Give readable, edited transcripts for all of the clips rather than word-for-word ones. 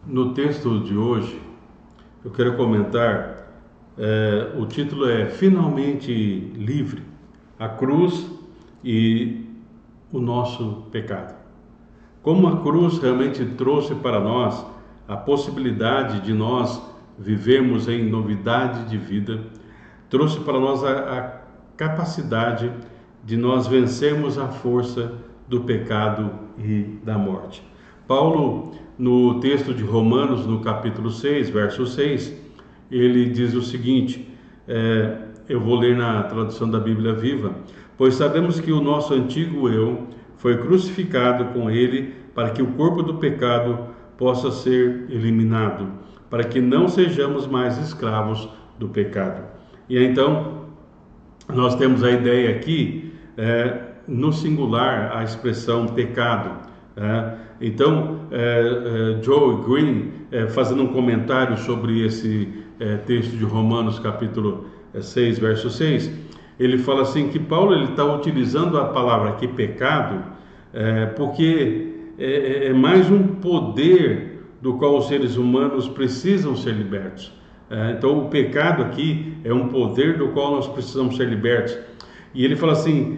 No texto de hoje, eu quero comentar, o título é Finalmente Livre, a cruz e o nosso pecado. Como a cruz realmente trouxe para nós a possibilidade de nós vivermos em novidade de vida, trouxe para nós a capacidade de nós vencermos a força do pecado e da morte. Paulo, no texto de Romanos, no capítulo 6, verso 6, ele diz o seguinte, eu vou ler na tradução da Bíblia Viva: pois sabemos que o nosso antigo eu foi crucificado com ele para que o corpo do pecado possa ser eliminado, para que não sejamos mais escravos do pecado. E então, nós temos a ideia aqui, no singular, a expressão pecado. Então, Joe Green, fazendo um comentário sobre esse texto de Romanos, capítulo 6, verso 6, ele fala assim que Paulo está utilizando a palavra aqui, pecado, porque é mais um poder do qual os seres humanos precisam ser libertos. Então, o pecado aqui é um poder do qual nós precisamos ser libertos. E ele fala assim,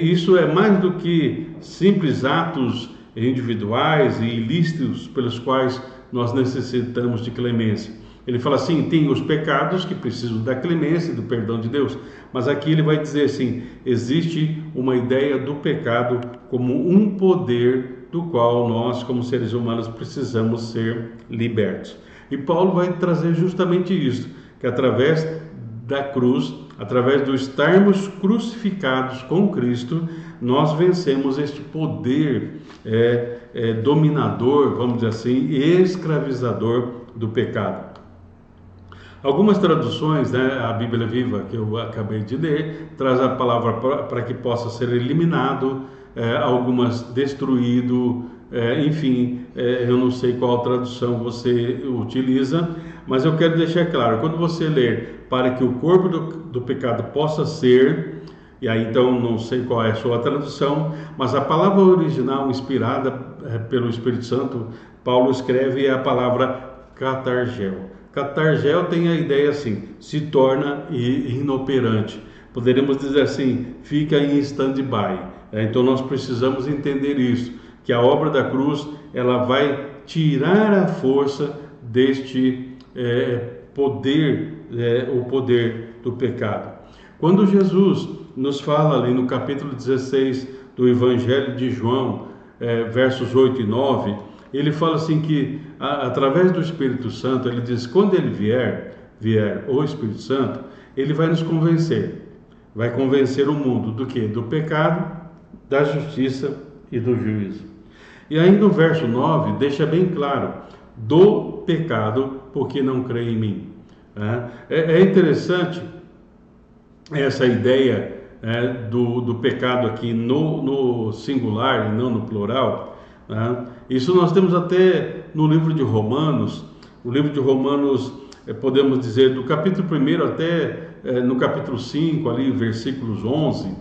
isso é mais do que simples atos individuais e ilícitos pelos quais nós necessitamos de clemência. Ele fala assim, tem os pecados que precisam da clemência e do perdão de Deus, mas aqui ele vai dizer assim, existe uma ideia do pecado como um poder do qual nós, como seres humanos, precisamos ser libertos. E Paulo vai trazer justamente isso, que através da cruz, através de estarmos crucificados com Cristo, nós vencemos este poder dominador, vamos dizer assim, escravizador do pecado. Algumas traduções, a Bíblia Viva, que eu acabei de ler, traz a palavra para que possa ser eliminado, algumas destruído, enfim, eu não sei qual tradução você utiliza, mas eu quero deixar claro, quando você ler para que o corpo do pecado possa ser, e aí então não sei qual é a sua tradução, mas a palavra original inspirada pelo Espírito Santo, Paulo escreve a palavra catargel. Catargel tem a ideia assim, se torna inoperante. Poderíamos dizer assim, fica em stand-by. Então nós precisamos entender isso, que a obra da cruz, ela vai tirar a força deste poder, o poder do pecado. Quando Jesus nos fala ali no capítulo 16 do Evangelho de João, versos 8 e 9, ele fala assim que, através do Espírito Santo, ele diz, quando ele vier o Espírito Santo, ele vai nos convencer, vai convencer o mundo do quê? Do pecado, da justiça e do juízo. E aí no verso 9, deixa bem claro, do pecado, porque não crê em mim. É interessante essa ideia do pecado aqui no singular e não no plural. Isso nós temos até no livro de Romanos. O livro de Romanos, podemos dizer, do capítulo 1 até no capítulo 5, ali, versículos 11,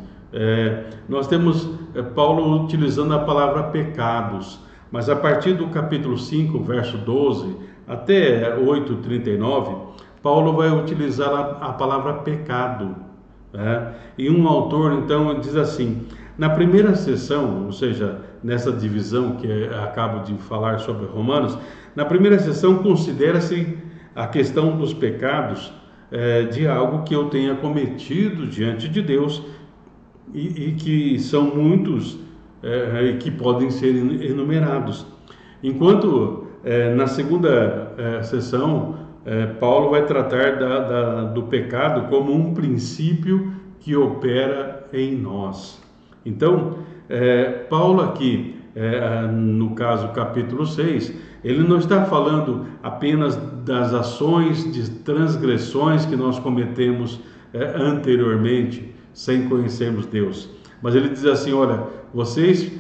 nós temos Paulo utilizando a palavra pecados, mas a partir do capítulo 5, verso 12, até 8:39, Paulo vai utilizar a palavra pecado. E um autor, então, diz assim, na primeira sessão, ou seja, nessa divisão que acabo de falar sobre Romanos, na primeira sessão considera-se a questão dos pecados de algo que eu tenha cometido diante de Deus e que são muitos e que podem ser enumerados. Enquanto na segunda sessão, Paulo vai tratar do pecado como um princípio que opera em nós. Então, Paulo aqui, no caso capítulo 6, ele não está falando apenas das ações de transgressões que nós cometemos anteriormente, sem conhecermos Deus. Mas ele diz assim, olha, vocês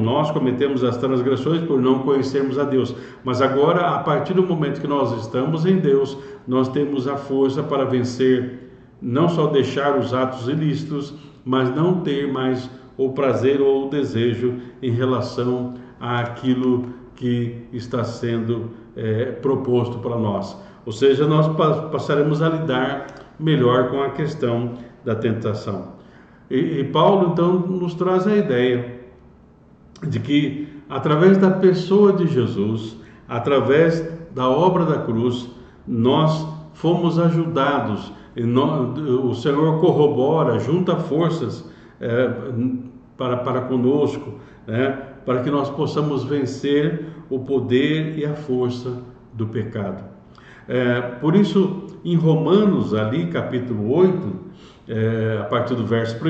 nós cometemos as transgressões por não conhecermos a Deus. Mas agora, a partir do momento que nós estamos em Deus, nós temos a força para vencer, não só deixar os atos ilícitos, mas não ter mais o prazer ou o desejo em relação àquilo que está sendo proposto para nós. Ou seja, nós passaremos a lidar melhor com a questão da tentação. E Paulo, então, nos traz a ideia de que, através da pessoa de Jesus, através da obra da cruz, nós fomos ajudados. O Senhor corrobora, junta forças para conosco, né, para que nós possamos vencer o poder e a força do pecado. Por isso, em Romanos, ali, capítulo 8, a partir do verso 1,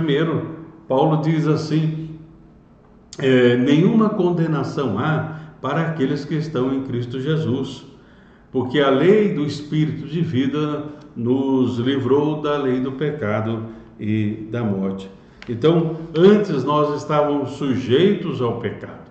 Paulo diz assim: nenhuma condenação há para aqueles que estão em Cristo Jesus, porque a lei do Espírito de vida nos livrou da lei do pecado e da morte. Então, antes nós estávamos sujeitos ao pecado.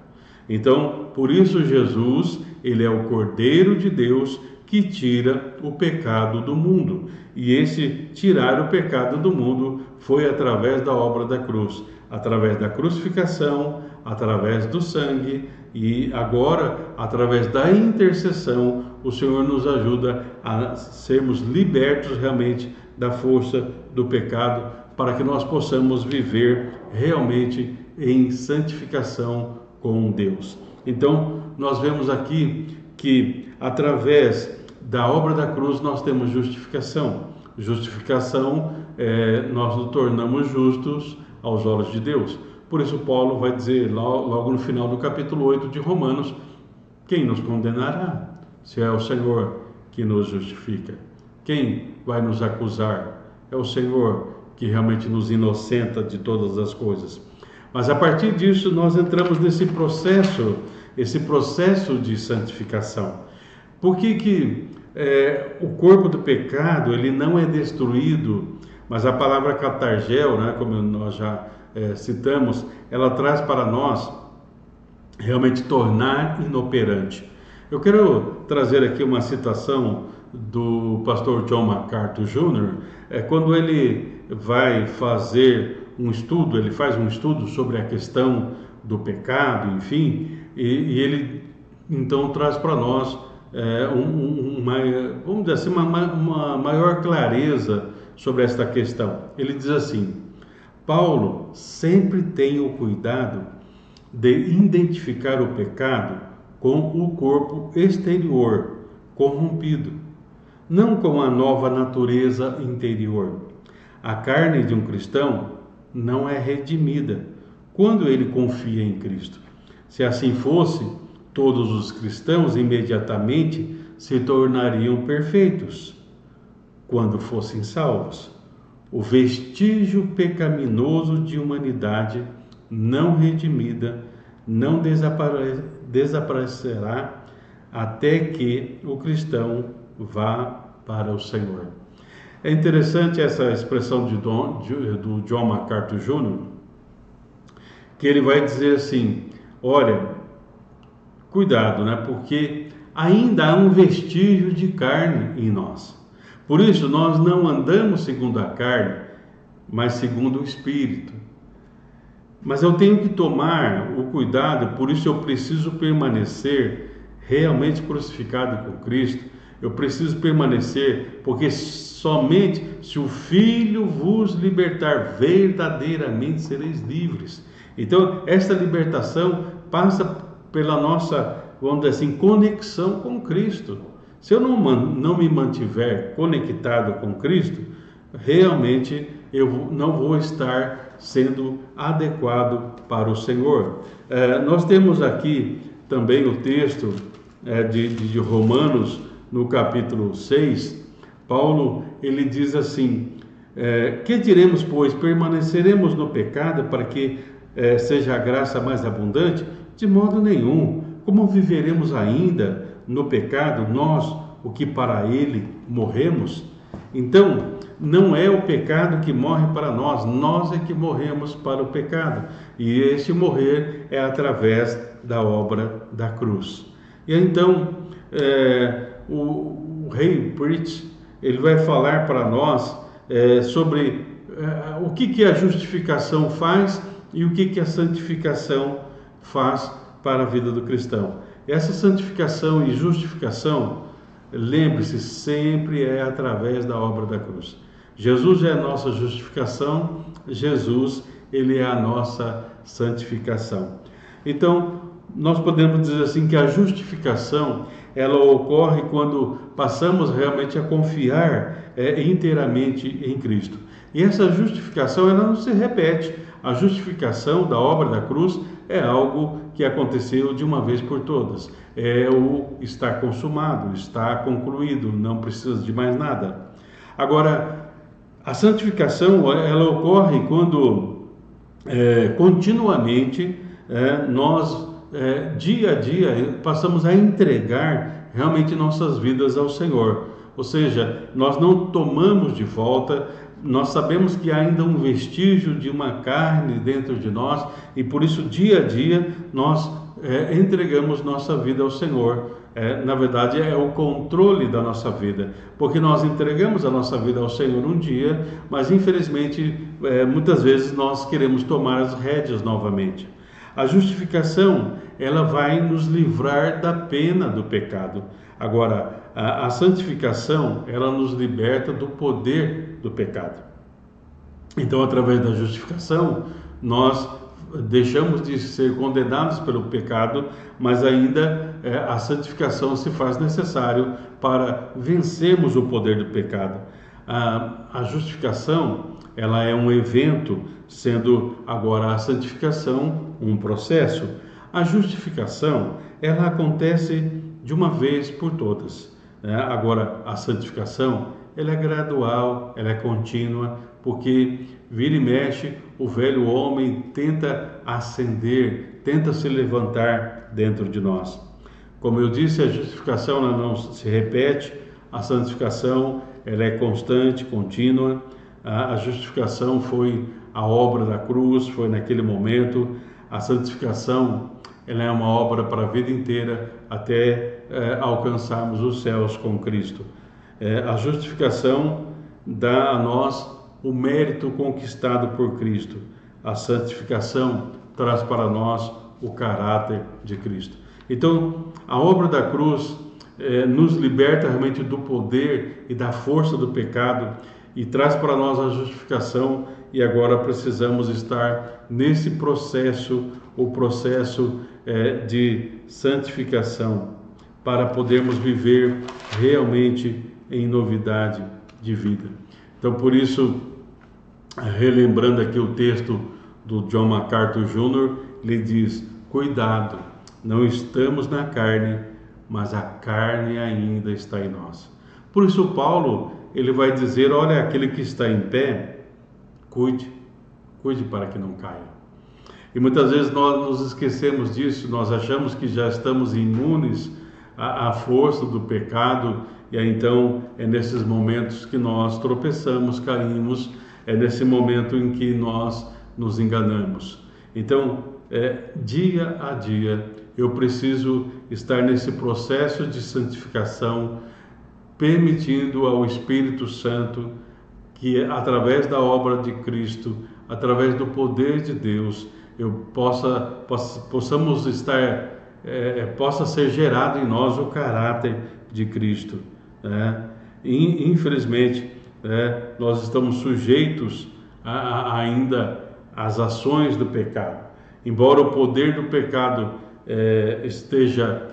Então, por isso Jesus, ele é o Cordeiro de Deus que tira o pecado do mundo. E esse tirar o pecado do mundo foi através da obra da cruz, através da crucificação, através do sangue, e agora, através da intercessão, o Senhor nos ajuda a sermos libertos realmente da força do pecado, para que nós possamos viver realmente em santificação com Deus. Então, nós vemos aqui que através da obra da cruz nós temos justificação. Justificação, nós nos tornamos justos aos olhos de Deus. Por isso Paulo vai dizer logo no final do capítulo 8 de Romanos: quem nos condenará? Se é o Senhor que nos justifica. Quem vai nos acusar? É o Senhor que realmente nos inocenta de todas as coisas. Mas a partir disso nós entramos nesse processo, esse processo de santificação. Por que o corpo do pecado ele não é destruído, mas a palavra catargel, né, como nós já citamos, ela traz para nós realmente tornar inoperante. Eu quero trazer aqui uma citação do pastor John MacArthur Jr., quando ele vai fazer um estudo, ele faz um estudo sobre a questão do pecado, enfim, e ele então traz para nós vamos dizer assim, uma maior clareza sobre esta questão. Ele diz assim: Paulo sempre tem o cuidado de identificar o pecado com o corpo exterior corrompido, não com a nova natureza interior. A carne de um cristão não é redimida quando ele confia em Cristo. Se assim fosse, todos os cristãos imediatamente se tornariam perfeitos quando fossem salvos. O vestígio pecaminoso de humanidade não redimida não desaparecerá até que o cristão vá para o Senhor. É interessante essa expressão do John MacArthur Jr., que ele vai dizer assim: olha, cuidado, né? Porque ainda há um vestígio de carne em nós. Por isso, nós não andamos segundo a carne, mas segundo o Espírito. Mas eu tenho que tomar o cuidado, por isso eu preciso permanecer realmente crucificado com Cristo. Eu preciso permanecer, porque somente se o Filho vos libertar, verdadeiramente sereis livres. Então, esta libertação passa pela nossa, vamos dizer assim, conexão com Cristo. Se eu não me mantiver conectado com Cristo, realmente eu não vou estar sendo adequado para o Senhor. Nós temos aqui também o texto de Romanos, no capítulo 6, Paulo, ele diz assim: que diremos, pois? Permaneceremos no pecado para que seja a graça mais abundante? De modo nenhum. Como viveremos ainda no pecado, nós, o que para ele morremos? Então, não é o pecado que morre para nós, nós é que morremos para o pecado. E esse morrer é através da obra da cruz. E então, o rei Preach, ele vai falar para nós sobre o que a justificação faz e o que a santificação faz para a vida do cristão. essa santificação e justificação, lembre-se, sempre é através da obra da cruz. Jesus é a nossa justificação, Jesus, ele é a nossa santificação. Então, nós podemos dizer assim que a justificação, ela ocorre quando passamos realmente a confiar inteiramente em Cristo. E essa justificação, ela não se repete. A justificação da obra da cruz é algo que aconteceu de uma vez por todas. É o está consumado, está concluído, não precisa de mais nada. Agora, a santificação, ela ocorre quando continuamente nós, dia a dia, passamos a entregar realmente nossas vidas ao Senhor. Ou seja, nós não tomamos de volta, nós sabemos que há ainda um vestígio de uma carne dentro de nós e por isso dia a dia nós entregamos nossa vida ao Senhor. Na verdade é o controle da nossa vida, porque nós entregamos a nossa vida ao Senhor um dia, mas infelizmente muitas vezes nós queremos tomar as rédeas novamente. A justificação, ela vai nos livrar da pena do pecado. Agora, a santificação, ela nos liberta do poder do pecado. Então, através da justificação, nós deixamos de ser condenados pelo pecado, mas ainda a santificação se faz necessário para vencermos o poder do pecado. A justificação, ela é um evento, sendo agora a santificação um processo. A justificação, ela acontece de uma vez por todas. Agora, a santificação, ela é gradual, ela é contínua, porque vira e mexe, o velho homem tenta ascender, tenta se levantar dentro de nós. Como eu disse, a justificação ela não se repete, a santificação ela é constante, contínua. A justificação foi a obra da cruz, foi naquele momento. A santificação ela é uma obra para a vida inteira, até alcançarmos os céus com Cristo. A justificação dá a nós o mérito conquistado por Cristo. A santificação traz para nós o caráter de Cristo. Então, a obra da cruz nos liberta realmente do poder e da força do pecado e traz para nós a justificação, e agora precisamos estar nesse processo, o processo de santificação, para podermos viver realmente em novidade de vida. Então, por isso, relembrando aqui o texto do John MacArthur Jr., ele diz: cuidado, não estamos na carne, mas a carne ainda está em nós. Por isso Paulo, ele vai dizer: olha, aquele que está em pé, cuide para que não caia. E muitas vezes nós nos esquecemos disso, nós achamos que já estamos imunes à força do pecado, e aí então é nesses momentos que nós tropeçamos, caímos, é nesse momento em que nós nos enganamos. Então, dia a dia, eu preciso estar nesse processo de santificação, permitindo ao Espírito Santo que, através da obra de Cristo, através do poder de Deus, possamos estar, possa ser gerado em nós o caráter de Cristo. E, infelizmente, nós estamos sujeitos ainda às ações do pecado. Embora o poder do pecado esteja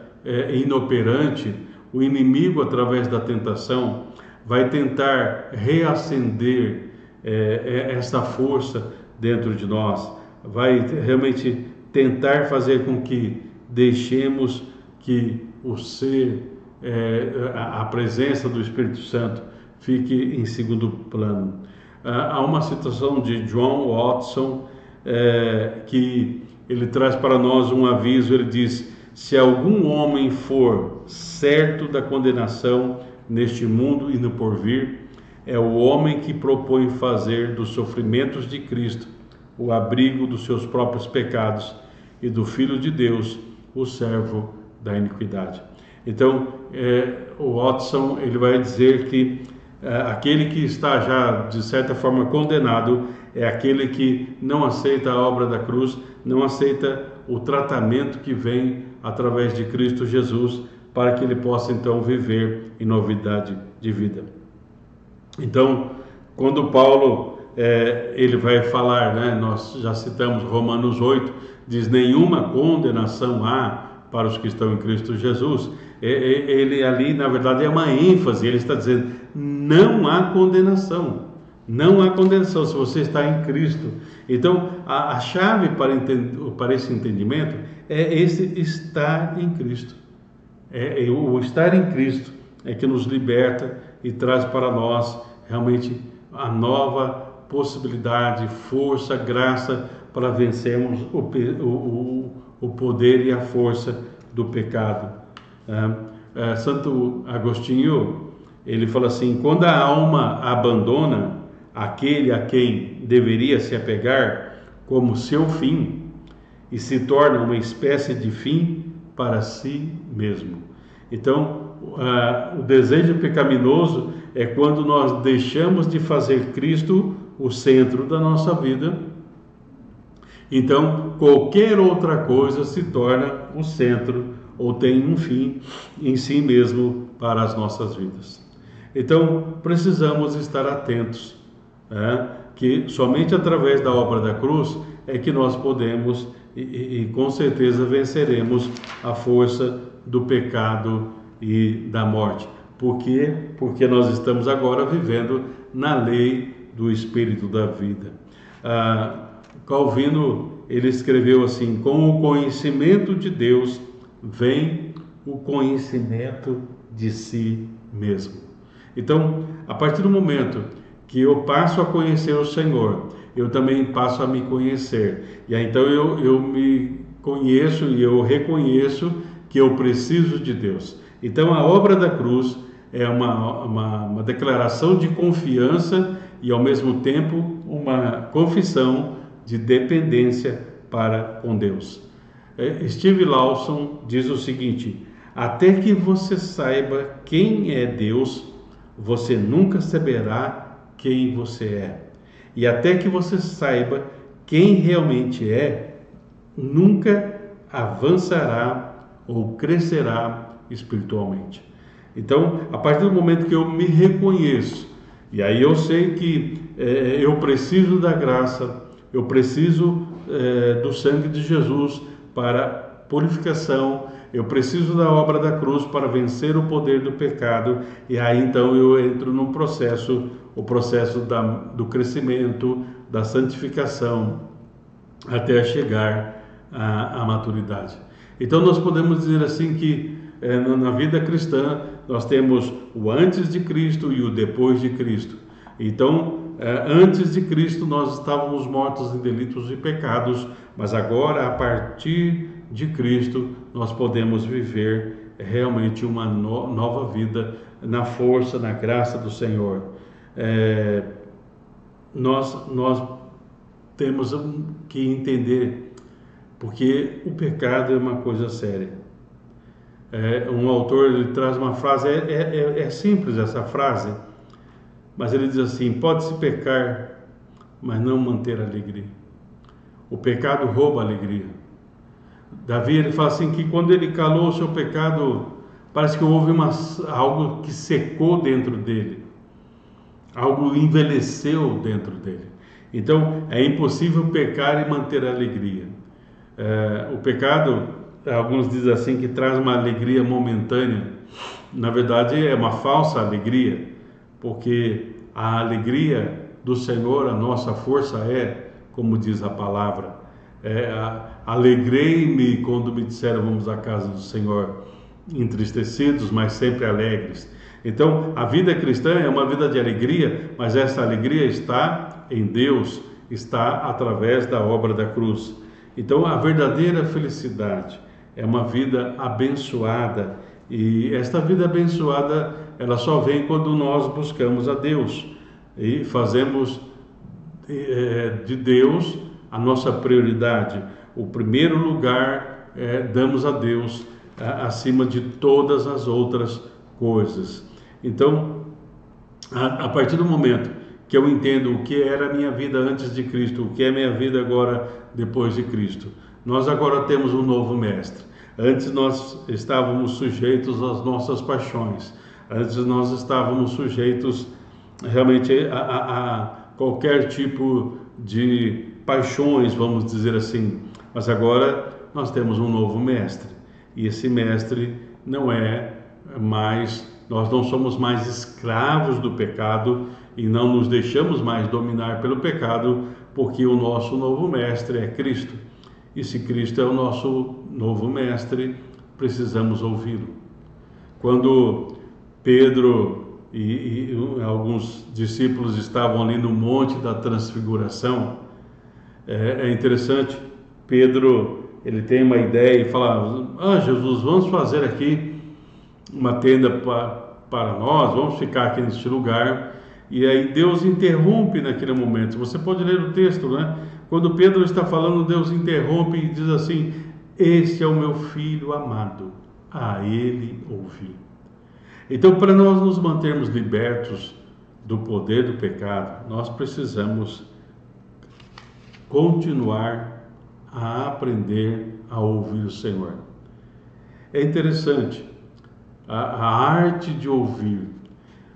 inoperante, o inimigo, através da tentação, vai tentar reacender essa força dentro de nós, vai realmente tentar fazer com que deixemos que o ser, a presença do Espírito Santo fique em segundo plano. Há uma citação de John Watson que ele traz para nós um aviso. Ele diz: se algum homem for certo da condenação neste mundo e no porvir, é o homem que propõe fazer dos sofrimentos de Cristo o abrigo dos seus próprios pecados e do Filho de Deus, o servo da iniquidade. Então, o Watson, ele vai dizer que aquele que está já, de certa forma, condenado é aquele que não aceita a obra da cruz, não aceita o tratamento que vem através de Cristo Jesus, para que ele possa então viver em novidade de vida. Então, quando Paulo ele vai falar, né, nós já citamos Romanos 8, diz: nenhuma condenação há para os que estão em Cristo Jesus. Ele ali, na verdade, é uma ênfase, ele está dizendo: não há condenação. Não há condenação se você está em Cristo. Então, a chave para esse entendimento é esse estar em Cristo. O estar em Cristo é que nos liberta e traz para nós realmente a nova possibilidade, força, graça para vencermos o poder e a força do pecado. Santo Agostinho, ele fala assim: quando a alma abandona aquele a quem deveria se apegar como seu fim e se torna uma espécie de fim para si mesmo. Então, o desejo pecaminoso é quando nós deixamos de fazer Cristo o centro da nossa vida. Então, qualquer outra coisa se torna o centro ou tem um fim em si mesmo para as nossas vidas. Então, precisamos estar atentos, que somente através da obra da cruz é que nós podemos e com certeza venceremos a força do pecado e da morte. Por quê? Porque nós estamos agora vivendo na lei do Espírito da vida. Calvino, ele escreveu assim: com o conhecimento de Deus vem o conhecimento de si mesmo. Então, a partir do momento que eu passo a conhecer o Senhor, eu também passo a me conhecer. E aí, então eu me conheço e eu reconheço que eu preciso de Deus. Então, a obra da cruz é uma declaração de confiança e, ao mesmo tempo, uma confissão de dependência para com Deus. Steve Lawson diz o seguinte: até que você saiba quem é Deus, você nunca saberá quem você é. E até que você saiba quem realmente é, nunca avançará ou crescerá espiritualmente. Então, a partir do momento que eu me reconheço, e aí eu sei que eu preciso da graça, eu preciso do sangue de Jesus para purificação, eu preciso da obra da cruz para vencer o poder do pecado, e aí então eu entro num processo, o processo do crescimento, da santificação, até chegar à maturidade. Então nós podemos dizer assim que na vida cristã nós temos o antes de Cristo e o depois de Cristo. Então, antes de Cristo nós estávamos mortos em delitos e pecados, mas agora, a partir de Cristo, nós podemos viver realmente uma nova vida na força, na graça do Senhor. Nós temos que entender, porque o pecado é uma coisa séria. Um autor, ele traz uma frase, é simples essa frase, mas ele diz assim: pode-se pecar, mas não manter a alegria. O pecado rouba a alegria. Davi, ele fala assim que quando ele calou o seu pecado, parece que houve algo que secou dentro dele, algo envelheceu dentro dele. Então, é impossível pecar e manter a alegria. O pecado, alguns dizem assim, que traz uma alegria momentânea. Na verdade, é uma falsa alegria, porque a alegria do Senhor, a nossa força como diz a palavra, alegrei-me quando me disseram vamos à casa do Senhor, entristecidos, mas sempre alegres. Então, a vida cristã é uma vida de alegria, mas essa alegria está em Deus, está através da obra da cruz. Então, a verdadeira felicidade é uma vida abençoada, e esta vida abençoada, ela só vem quando nós buscamos a Deus e fazemos de Deus a nossa prioridade. O primeiro lugar damos a Deus acima de todas as outras coisas. Então, a partir do momento que eu entendo o que era a minha vida antes de Cristo, o que é a minha vida agora depois de Cristo, nós agora temos um novo mestre. Antes nós estávamos sujeitos às nossas paixões. Antes nós estávamos sujeitos realmente a qualquer tipo de paixões, vamos dizer assim. Mas agora nós temos um novo mestre. E esse mestre não é mais, nós não somos mais escravos do pecado e não nos deixamos mais dominar pelo pecado, porque o nosso novo mestre é Cristo. E se Cristo é o nosso novo mestre, precisamos ouvi-lo. Quando Pedro e alguns discípulos estavam ali no Monte da Transfiguração, é interessante, Pedro, ele tem uma ideia e fala: Jesus, vamos fazer aqui uma tenda para nós, vamos ficar aqui neste lugar. E aí Deus interrompe naquele momento. Você pode ler o texto, né? Quando Pedro está falando, Deus interrompe e diz assim: este é o meu filho amado, a ele ouvi. Então, para nós nos mantermos libertos do poder do pecado, nós precisamos continuar a aprender a ouvir o Senhor. É interessante a arte de ouvir.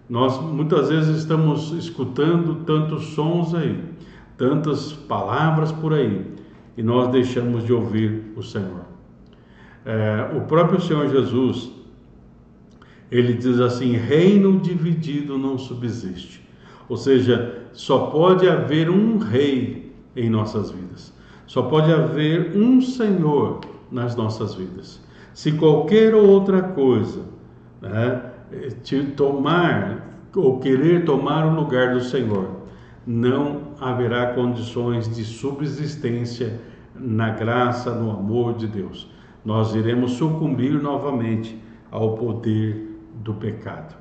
Nós muitas vezes estamos escutando tantos sons aí, tantas palavras por aí, e nós deixamos de ouvir o Senhor. O próprio Senhor Jesus, ele diz assim: reino dividido não subsiste. Ou seja, só pode haver um rei em nossas vidas. Só pode haver um Senhor nas nossas vidas. Se qualquer outra coisa, te tomar ou querer tomar o lugar do Senhor, não haverá condições de subsistência na graça, no amor de Deus. Nós iremos sucumbir novamente ao poder do pecado.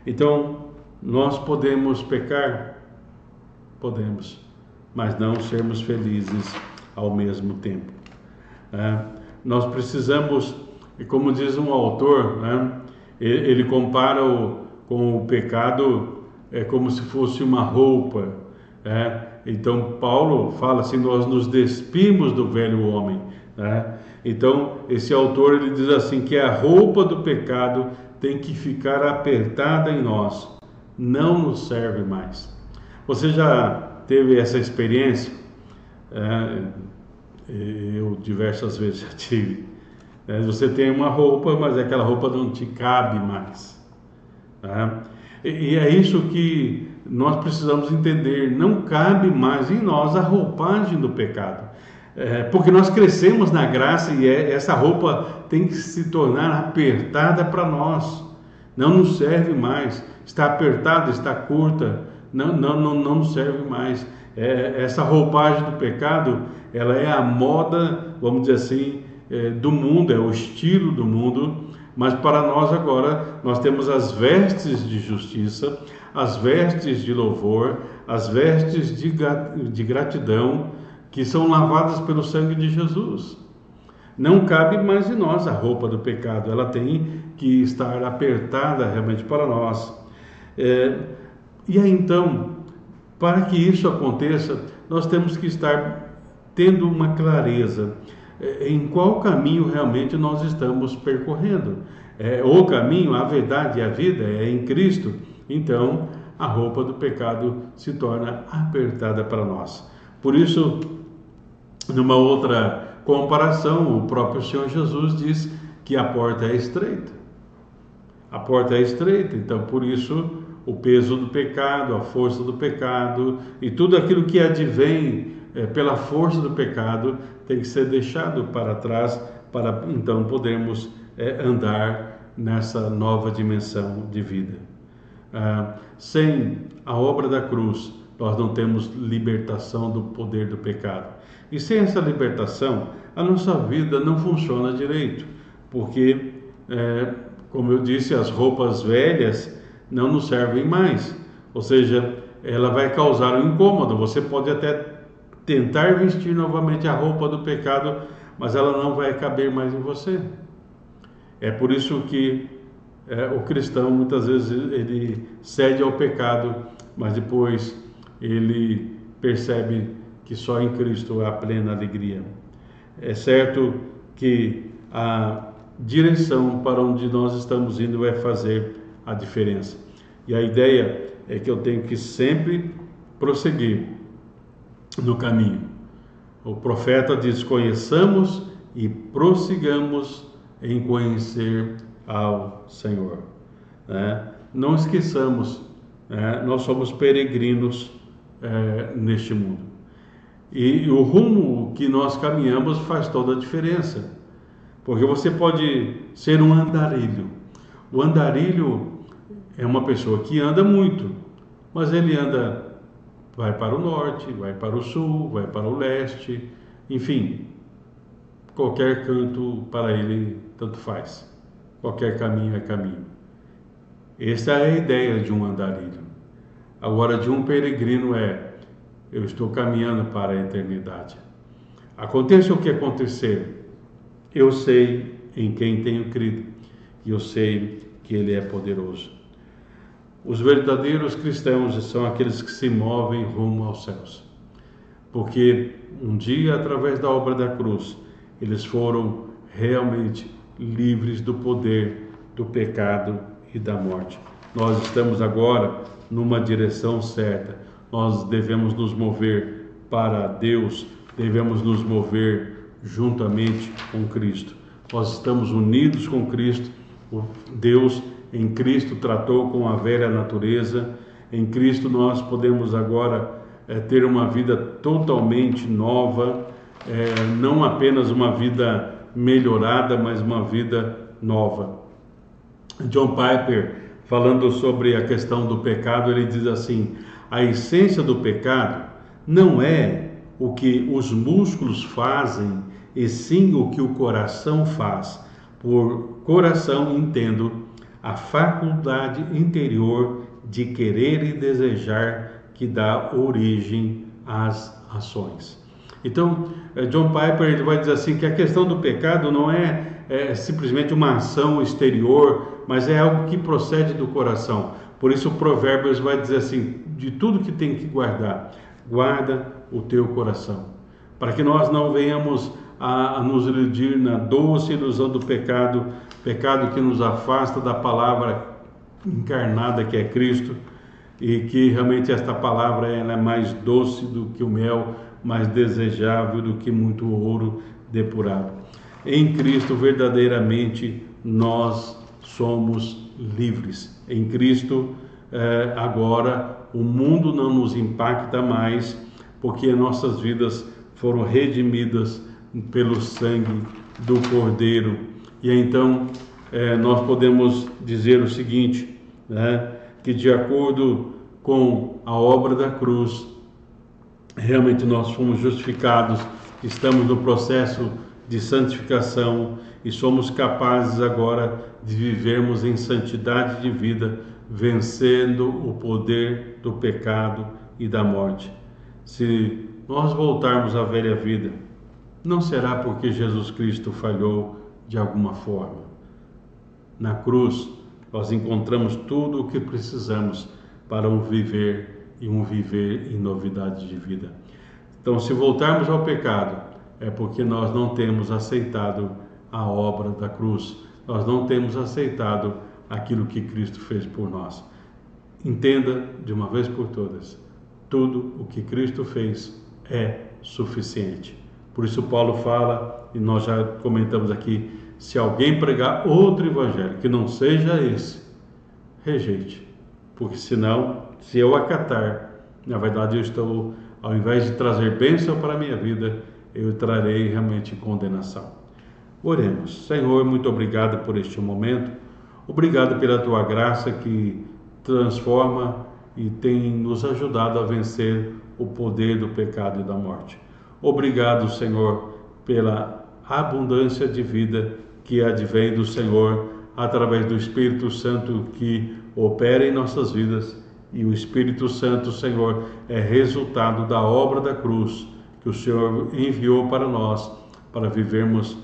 Então, nós podemos pecar? Podemos, mas não sermos felizes ao mesmo tempo. Nós precisamos, e como diz um autor, ele compara com o pecado como se fosse uma roupa. Então Paulo fala assim: nós nos despimos do velho homem. Então esse autor, ele diz assim que a roupa do pecado tem que ficar apertada em nós, não nos serve mais. Você já teve essa experiência? Eu diversas vezes já tive. Você tem uma roupa, mas aquela roupa não te cabe mais. E é isso que nós precisamos entender: não cabe mais em nós a roupagem do pecado, porque nós crescemos na graça e essa roupa tem que se tornar apertada para nós, não nos serve mais, está apertada, está curta, não nos serve mais. Essa roupagem do pecado, ela é a moda, vamos dizer assim, do mundo, é o estilo do mundo. Mas para nós agora, nós temos as vestes de justiça, as vestes de louvor, as vestes de gratidão, que são lavadas pelo sangue de Jesus. Não cabe mais em nós a roupa do pecado, ela tem que estar apertada realmente para nós. E aí então, para que isso aconteça, nós temos que estar tendo uma clareza em qual caminho realmente nós estamos percorrendo. O caminho, a verdade e a vida é em Cristo. Então a roupa do pecado se torna apertada para nós. Por isso, numa outra comparação, o próprio Senhor Jesus diz que a porta é estreita. A porta é estreita, então por isso o peso do pecado, a força do pecado e tudo aquilo que advém pela força do pecado tem que ser deixado para trás, para então podermos andar nessa nova dimensão de vida. Sem a obra da cruz, nós não temos libertação do poder do pecado. E sem essa libertação, a nossa vida não funciona direito, porque, como eu disse, as roupas velhas não nos servem mais. Ou seja, ela vai causar um incômodo. Você pode até tentar vestir novamente a roupa do pecado, mas ela não vai caber mais em você. É por isso que o cristão muitas vezes ele cede ao pecado, mas depois ele percebe que só em Cristo há plena alegria. É certo que a direção para onde nós estamos indo vai fazer a diferença. E a ideia é que eu tenho que sempre prosseguir no caminho. O profeta diz: conheçamos e prossigamos em conhecer ao Senhor. Não esqueçamos, nós somos peregrinos neste mundo. E o rumo que nós caminhamos faz toda a diferença. Porque você pode ser um andarilho. O andarilho é uma pessoa que anda muito, mas ele anda, vai para o norte, vai para o sul, vai para o leste, enfim, qualquer canto para ele tanto faz. Qualquer caminho é caminho. Essa é a ideia de um andarilho. Agora, de um peregrino eu estou caminhando para a eternidade. Aconteça o que acontecer, eu sei em quem tenho crido e eu sei que Ele é poderoso. Os verdadeiros cristãos são aqueles que se movem rumo aos céus, porque um dia, através da obra da cruz, eles foram realmente livres do poder do pecado e da morte. Nós estamos agora numa direção certa. Nós devemos nos mover para Deus, devemos nos mover juntamente com Cristo. Nós estamos unidos com Cristo. Deus em Cristo tratou com a velha natureza. Em Cristo nós podemos agora ter uma vida totalmente nova, não apenas uma vida melhorada, mas uma vida nova. John Piper, falando sobre a questão do pecado, ele diz assim: a essência do pecado não é o que os músculos fazem, e sim o que o coração faz. Por coração entendo a faculdade interior de querer e desejar que dá origem às ações. Então, John Piper ele vai dizer assim que a questão do pecado não é simplesmente uma ação exterior, mas é algo que procede do coração. Por isso o Provérbios vai dizer assim: de tudo que tem que guardar, guarda o teu coração, para que nós não venhamos a nos iludir na doce ilusão do pecado, pecado que nos afasta da palavra encarnada que é Cristo, e que realmente esta palavra ela é mais doce do que o mel, mais desejável do que muito ouro depurado. Em Cristo verdadeiramente nós somos livres. Em Cristo agora o mundo não nos impacta mais, porque nossas vidas foram redimidas pelo sangue do Cordeiro. E então nós podemos dizer o seguinte, que de acordo com a obra da cruz, realmente nós fomos justificados, estamos no processo de santificação e somos capazes agora de vivermos em santidade de vida, vencendo o poder do pecado e da morte. Se nós voltarmos à velha vida, não será porque Jesus Cristo falhou de alguma forma. Na cruz, nós encontramos tudo o que precisamos para um viver em novidade de vida. Então, se voltarmos ao pecado, é porque nós não temos aceitado a obra da cruz. Nós não temos aceitado aquilo que Cristo fez por nós. Entenda de uma vez por todas, tudo o que Cristo fez é suficiente. Por isso Paulo fala, e nós já comentamos aqui, se alguém pregar outro evangelho que não seja esse, rejeite. Porque senão, se eu acatar, na verdade eu estou, ao invés de trazer bênção para a minha vida, eu trarei realmente condenação. Oremos. Senhor, muito obrigado por este momento. Obrigado pela tua graça que transforma e tem nos ajudado a vencer o poder do pecado e da morte. Obrigado, Senhor, pela abundância de vida que advém do Senhor através do Espírito Santo que opera em nossas vidas. E o Espírito Santo, Senhor, é resultado da obra da cruz que o Senhor enviou para nós, para vivermos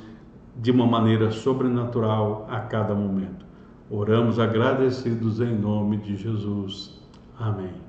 de uma maneira sobrenatural a cada momento. Oramos agradecidos em nome de Jesus. Amém.